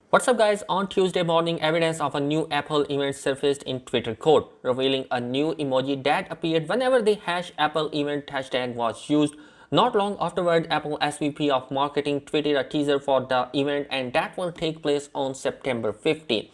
What's up guys, on Tuesday morning evidence of a new Apple event surfaced in Twitter code, revealing a new emoji that appeared whenever the #Apple event hashtag was used. Not long afterward, Apple SVP of marketing tweeted a teaser for the event and that will take place on September 15th.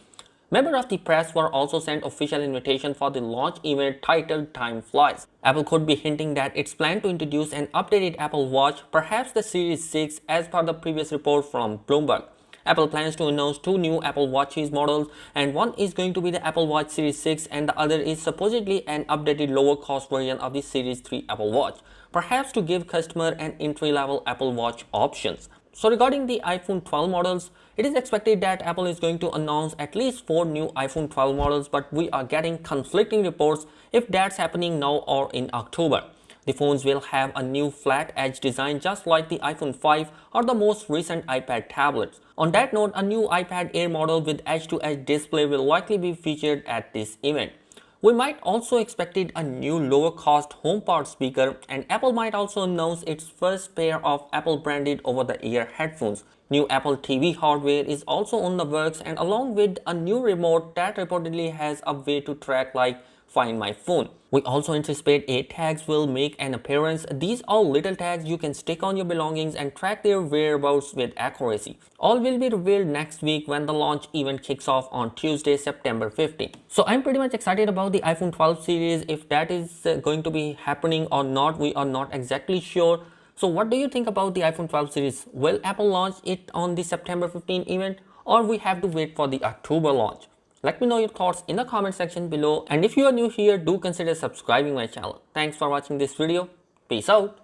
Members of the press were also sent official invitation for the launch event titled Time Flies. Apple could be hinting that it's planned to introduce an updated Apple Watch, perhaps the Series 6 as per the previous report from Bloomberg. Apple plans to announce two new Apple Watches models, and one is going to be the Apple Watch Series 6 and the other is supposedly an updated lower cost version of the Series 3 Apple Watch, perhaps to give customer an entry-level Apple Watch options. So regarding the iPhone 12 models, it is expected that Apple is going to announce at least 4 new iPhone 12 models, but we are getting conflicting reports if that's happening now or in October. The phones will have a new flat edge design just like the iPhone 5 or the most recent iPad tablets. On that note, a new iPad Air model with edge-to-edge display will likely be featured at this event. We might also expect a new lower cost HomePod speaker, and Apple might also announce its first pair of Apple branded over-the-ear headphones. New Apple TV hardware is also on the works, and along with a new remote that reportedly has a way to track like Find My Phone. We also anticipate AirTags will make an appearance. These are little tags you can stick on your belongings and track their whereabouts with accuracy. All will be revealed next week when the launch event kicks off on Tuesday, September 15th. So I'm pretty much excited about the iPhone 12 series. If that is going to be happening or not, we are not exactly sure. So what do you think about the iPhone 12 series? Will Apple launch it on the September 15th event, or we have to wait for the October launch? Let me know your thoughts in the comment section below, and if you are new here, do consider subscribing my channel. Thanks for watching this video. Peace out.